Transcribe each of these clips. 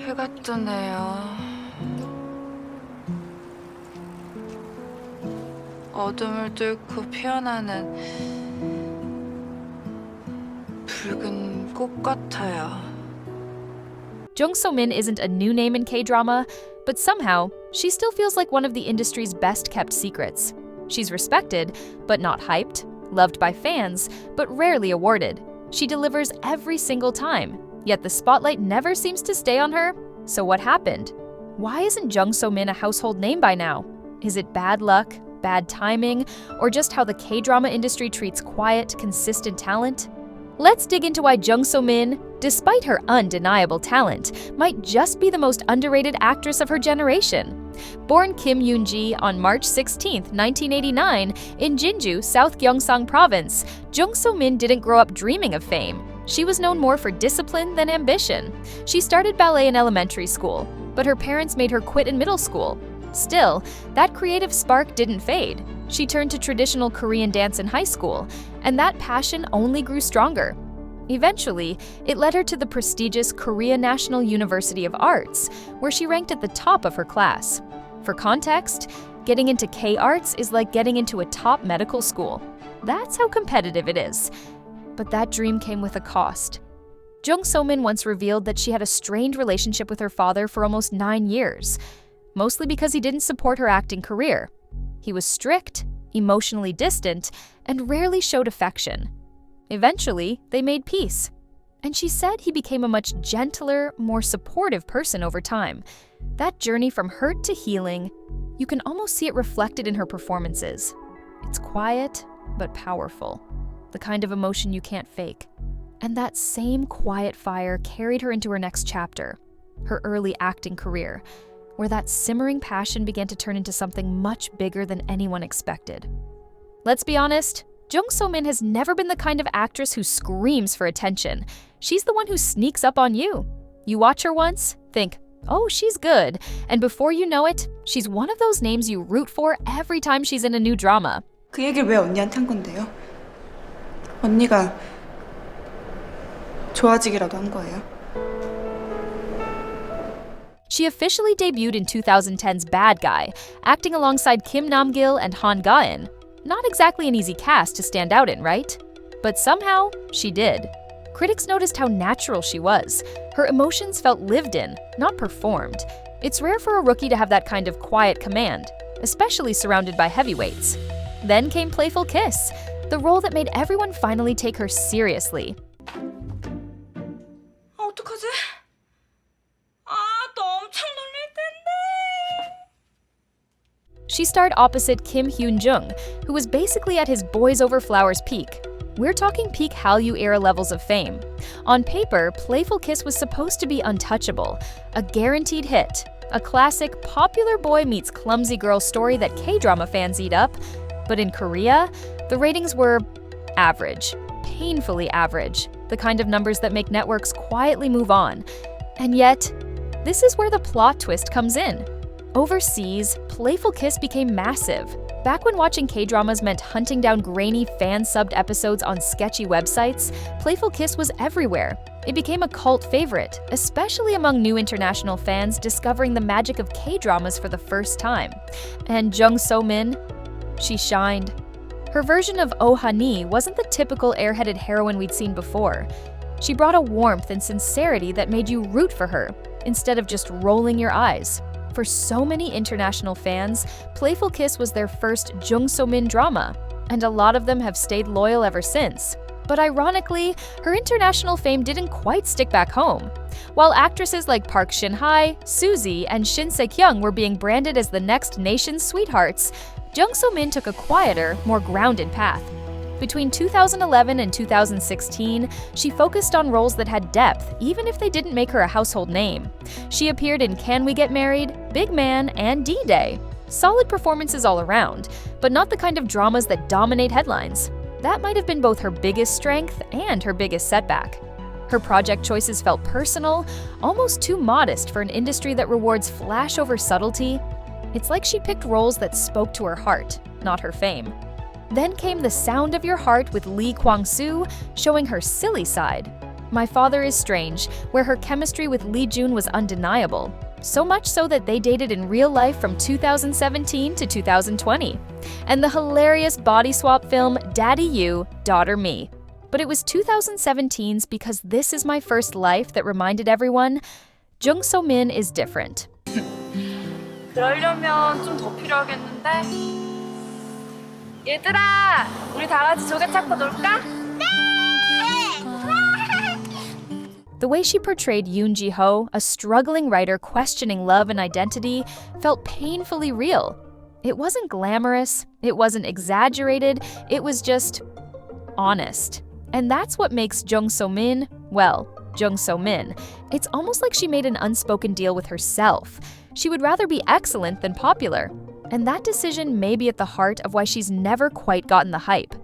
해가 뜨네요. 어둠을 뚫고 피어나는 붉은 꽃 같아요. Jung So-min isn't a new name in K-drama, but somehow, she still feels like one of the industry's best-kept secrets. She's respected, but not hyped, loved by fans, but rarely awarded. She delivers every single time, yet the spotlight never seems to stay on her. So what happened? Why isn't Jung So-min a household name by now? Is it bad luck, bad timing, or just how the K-drama industry treats quiet, consistent talent? Let's dig into why Jung So-min, despite her undeniable talent, might just be the most underrated actress of her generation. Born Kim Yoon-ji on March 16, 1989, in Jinju, South Gyeongsang Province, Jung So-min didn't grow up dreaming of fame. She was known more for discipline than ambition. She started ballet in elementary school, but her parents made her quit in middle school. Still, that creative spark didn't fade. She turned to traditional Korean dance in high school, and that passion only grew stronger. Eventually, it led her to the prestigious Korea National University of Arts, where she ranked at the top of her class. For context, getting into K-Arts is like getting into a top medical school. That's how competitive it is. But that dream came with a cost. Jung So-min once revealed that she had a strained relationship with her father for almost 9 years, mostly because he didn't support her acting career. He was strict, emotionally distant, and rarely showed affection. Eventually, they made peace. And she said he became a much gentler, more supportive person over time. That journey from hurt to healing, you can almost see it reflected in her performances. It's quiet, but powerful. The kind of emotion you can't fake. And that same quiet fire carried her into her next chapter, her early acting career, where that simmering passion began to turn into something much bigger than anyone expected. Let's be honest, Jung So-min has never been the kind of actress who screams for attention. She's the one who sneaks up on you. You watch her once, think, oh, she's good, and before you know it, she's one of those names you root for every time she's in a new drama. 그 얘기를 왜 언니한테 한 건데요? 언니가 좋아지기라도 한 거예요? She officially debuted in 2010's Bad Guy, acting alongside Kim Nam-gil and Han Ga-eun. Not exactly an easy cast to stand out in, right? But somehow, she did. Critics noticed how natural she was. Her emotions felt lived in, not performed. It's rare for a rookie to have that kind of quiet command, especially surrounded by heavyweights. Then came Playful Kiss, the role that made everyone finally take her seriously. 어떡하지? 또 엄청 놀릴 텐데. She starred opposite Kim Hyun-jung, who was basically at his Boys Over Flowers peak. We're talking peak Hallyu era levels of fame. On paper, Playful Kiss was supposed to be untouchable, a guaranteed hit, a classic popular boy meets clumsy girl story that K-drama fans eat up. But in Korea, the ratings were average, painfully average, the kind of numbers that make networks quietly move on. And yet, this is where the plot twist comes in. Overseas, Playful Kiss became massive. Back when watching K-dramas meant hunting down grainy fan-subbed episodes on sketchy websites, Playful Kiss was everywhere. It became a cult favorite, especially among new international fans discovering the magic of K-dramas for the first time. And Jung So-min, she shined. Her version of Oh Honey wasn't the typical airheaded heroine we'd seen before. She brought a warmth and sincerity that made you root for her, instead of just rolling your eyes. For so many international fans, Playful Kiss was their first Jung So-min drama, and a lot of them have stayed loyal ever since. But ironically, her international fame didn't quite stick back home. While actresses like Park Shin-hye, Suzy, and Shin Se-kyung were being branded as the next nation's sweethearts, Jung So-min took a quieter, more grounded path. Between 2011 and 2016, she focused on roles that had depth, even if they didn't make her a household name. She appeared in Can We Get Married?, Big Man, and D-Day. Solid performances all around, but not the kind of dramas that dominate headlines. That might have been both her biggest strength and her biggest setback. Her project choices felt personal, almost too modest for an industry that rewards flash over subtlety. It's like she picked roles that spoke to her heart, not her fame. Then came The Sound of Your Heart with Lee Kwang-soo, showing her silly side. My Father is Strange, where her chemistry with Lee Jun was undeniable. So much so that they dated in real life from 2017 to 2020. And the hilarious body swap film Daddy You, Daughter Me. But it was 2017's Because This Is My First Life that reminded everyone, Jung So-min is different. 그러려면 좀 더 필요하겠는데? 얘들아, 우리 다 같이 조개 찾고 놀까? The way she portrayed Yoon Ji-ho, a struggling writer questioning love and identity, felt painfully real. It wasn't glamorous, it wasn't exaggerated, it was just honest. And that's what makes Jung So-min, well, Jung So-min. It's almost like she made an unspoken deal with herself. She would rather be excellent than popular. And that decision may be at the heart of why she's never quite gotten the hype.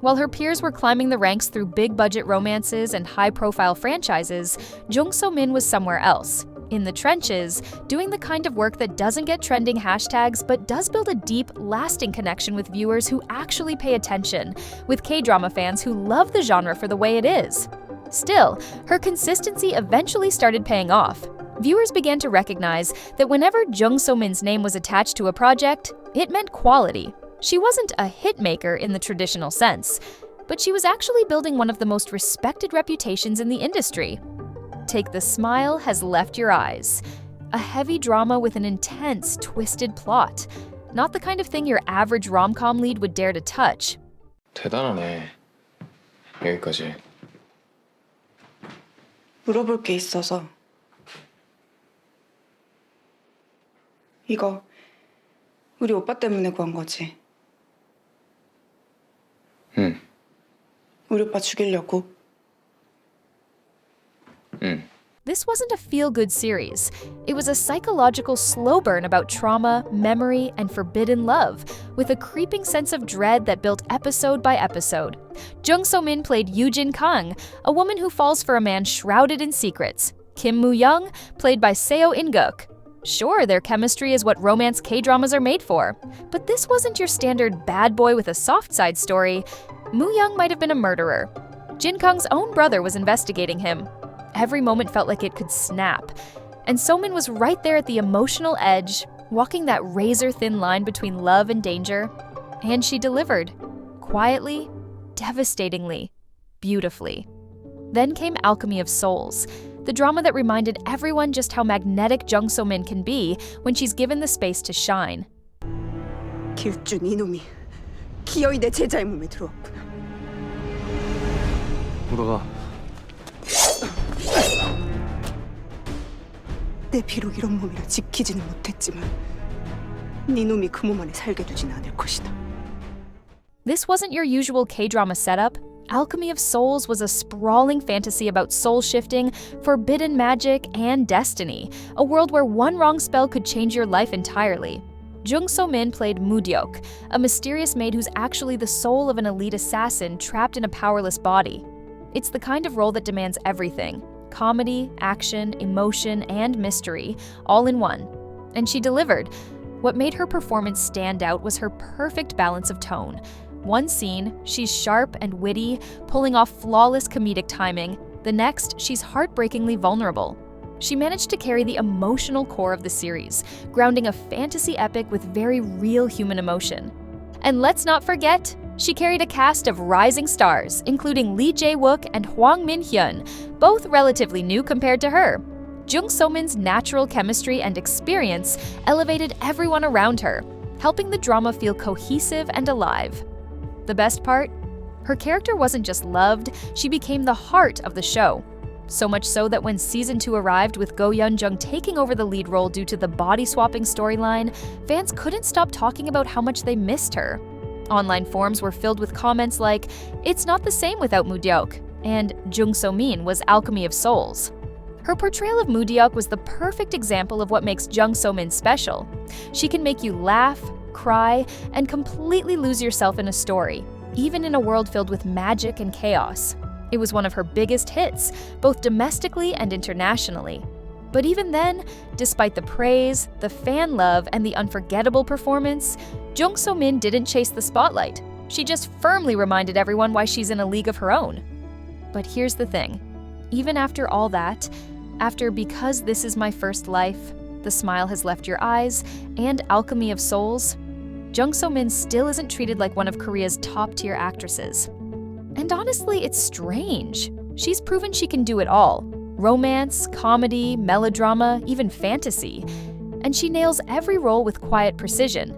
While her peers were climbing the ranks through big-budget romances and high-profile franchises, Jung So-min was somewhere else, in the trenches, doing the kind of work that doesn't get trending hashtags but does build a deep, lasting connection with viewers who actually pay attention, with K-drama fans who love the genre for the way it is. Still, her consistency eventually started paying off. Viewers began to recognize that whenever Jung So-min's name was attached to a project, it meant quality. She wasn't a hitmaker in the traditional sense, but she was actually building one of the most respected reputations in the industry. Take the Smile Has Left Your Eyes, a heavy drama with an intense, twisted plot. Not the kind of thing your average rom-com lead would dare to touch. 대단하네. 여기까지. 물어볼 게 있어서. 이거 우리 오빠 때문에 구한 거지. 응. 우리 오빠 죽이려고. 응. This wasn't a feel-good series. It was a psychological slow burn about trauma, memory, and forbidden love, with a creeping sense of dread that built episode by episode. Jung So-min played Yoo-jin Kang, a woman who falls for a man shrouded in secrets. Kim Moo-young, played by Seo In-guk. Sure, their chemistry is what romance K-dramas are made for, but this wasn't your standard bad boy with a soft side story. Moo-young might have been a murderer. Jin Kang's own brother was investigating him. Every moment felt like it could snap. And So-min was right there at the emotional edge, walking that razor-thin line between love and danger. And she delivered. Quietly, devastatingly, beautifully. Then came Alchemy of Souls, the drama that reminded everyone just how magnetic Jung So-min can be when she's given the space to shine. 길준 이놈이 기어이 내 제자의 몸에 들어왔구나. 너가 내 비록 이런 몸이라 지키지는 못했지만 네 놈이 그 몸 안에 살게 두진 않을 것이다. This wasn't your usual K-drama setup. Alchemy of Souls was a sprawling fantasy about soul shifting, forbidden magic, and destiny, a world where one wrong spell could change your life entirely. Jung So-min played Moo-deok, a mysterious maid who's actually the soul of an elite assassin trapped in a powerless body. It's the kind of role that demands everything: comedy, action, emotion, and mystery, all in one. And she delivered. What made her performance stand out was her perfect balance of tone. One scene, she's sharp and witty, pulling off flawless comedic timing. The next, she's heartbreakingly vulnerable. She managed to carry the emotional core of the series, grounding a fantasy epic with very real human emotion. And let's not forget, she carried a cast of rising stars, including Lee Jae-wook and Hwang Min-hyun, both relatively new compared to her. Jung So-min's natural chemistry and experience elevated everyone around her, helping the drama feel cohesive and alive. The best part? Her character wasn't just loved, she became the heart of the show. So much so that when Season 2 arrived with Go Yeon-jung taking over the lead role due to the body-swapping storyline, fans couldn't stop talking about how much they missed her. Online forums were filled with comments like, "It's not the same without Moo-deok," and "Jung So-min was Alchemy of Souls." Her portrayal of Moo-deok was the perfect example of what makes Jung So-min special. She can make you laugh, cry, and completely lose yourself in a story, even in a world filled with magic and chaos. It was one of her biggest hits, both domestically and internationally. But even then, despite the praise, the fan love, and the unforgettable performance, Jung So-min didn't chase the spotlight. She just firmly reminded everyone why she's in a league of her own. But here's the thing. even after all that, after Because This Is My First Life, The Smile Has Left Your Eyes, and Alchemy of Souls, Jung So-min still isn't treated like one of Korea's top-tier actresses. And honestly, it's strange. She's proven she can do it all: romance, comedy, melodrama, even fantasy. And she nails every role with quiet precision.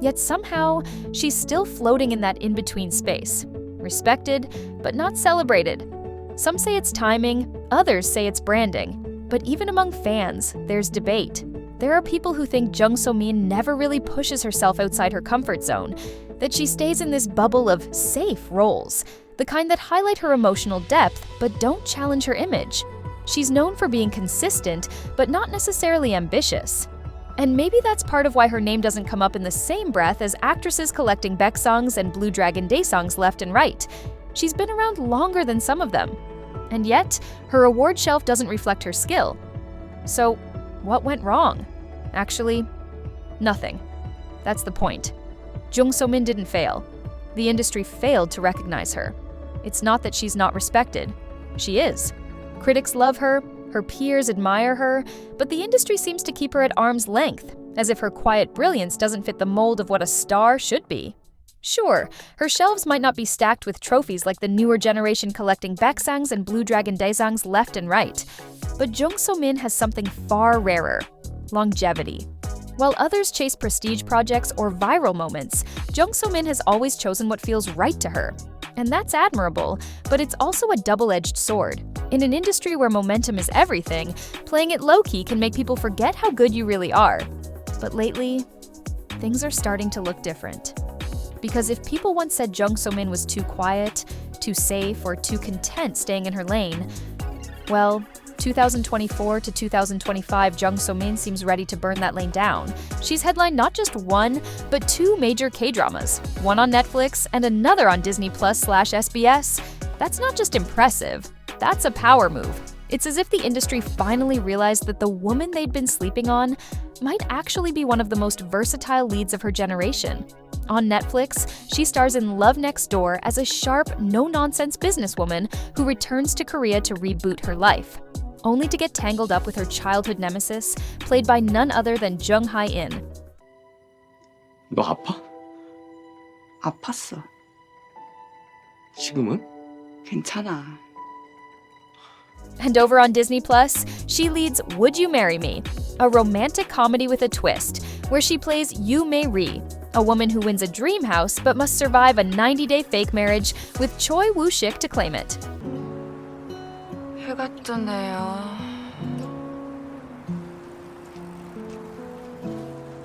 Yet somehow, she's still floating in that in-between space. Respected, but not celebrated. Some say it's timing, others say it's branding. But even among fans, there's debate. There are people who think Jung So-min never really pushes herself outside her comfort zone, that she stays in this bubble of safe roles, the kind that highlight her emotional depth but don't challenge her image. She's known for being consistent, but not necessarily ambitious. And maybe that's part of why her name doesn't come up in the same breath as actresses collecting Beck songs and Blue Dragon Day songs left and right. She's been around longer than some of them. And yet, her award shelf doesn't reflect her skill. So, what went wrong? Actually, nothing. That's the point. Jung So-min didn't fail. The industry failed to recognize her. It's not that she's not respected. She is. Critics love her, her peers admire her, but the industry seems to keep her at arm's length, as if her quiet brilliance doesn't fit the mold of what a star should be. Sure, her shelves might not be stacked with trophies like the newer generation collecting Baeksangs and Blue Dragon Daesangs left and right, but Jung So-min has something far rarer: longevity. While others chase prestige projects or viral moments, Jung So-min has always chosen what feels right to her. And that's admirable, but it's also a double-edged sword. In an industry where momentum is everything, playing it low-key can make people forget how good you really are. But lately, things are starting to look different. Because if people once said Jung So-min was too quiet, too safe, or too content staying in her lane, well, 2024 to 2025, Jung So-min seems ready to burn that lane down. She's headlined not just one, but two major K-dramas, one on Netflix and another on Disney Plus/SBS. That's not just impressive, that's a power move. It's as if the industry finally realized that the woman they'd been sleeping on might actually be one of the most versatile leads of her generation. On Netflix, she stars in Love Next Door as a sharp, no-nonsense businesswoman who returns to Korea to reboot her life, only to get tangled up with her childhood nemesis, played by none other than Jung Hae-in. 너 아파? 아팠어. 지금은? 괜찮아. And over on Disney Plus, she leads Would You Marry Me, a romantic comedy with a twist, where she plays Yoo Mei-ri, a woman who wins a dream house but must survive a 90-day fake marriage with Choi Woo-shik to claim it. 해가 뜨네요.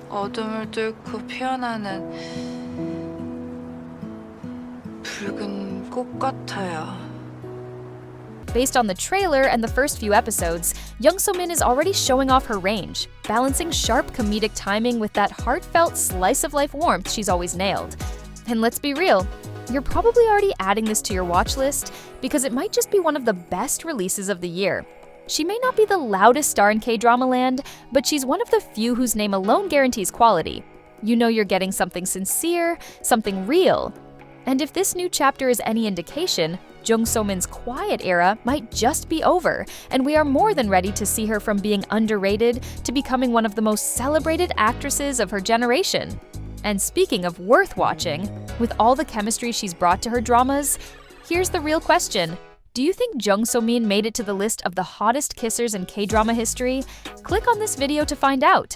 어둠을 뚫고 피어나는 붉은 꽃 같아요. Based on the trailer and the first few episodes, Jung So-min is already showing off her range, balancing sharp comedic timing with that heartfelt slice-of-life warmth she's always nailed. And let's be real, you're probably already adding this to your watch list because it might just be one of the best releases of the year. She may not be the loudest star in K-dramaland, but she's one of the few whose name alone guarantees quality. You know you're getting something sincere, something real. And if this new chapter is any indication, Jung So-min's quiet era might just be over, and we are more than ready to see her from being underrated to becoming one of the most celebrated actresses of her generation. And speaking of worth watching, with all the chemistry she's brought to her dramas, here's the real question. Do you think Jung So-min made it to the list of the hottest kissers in K-drama history? Click on this video to find out.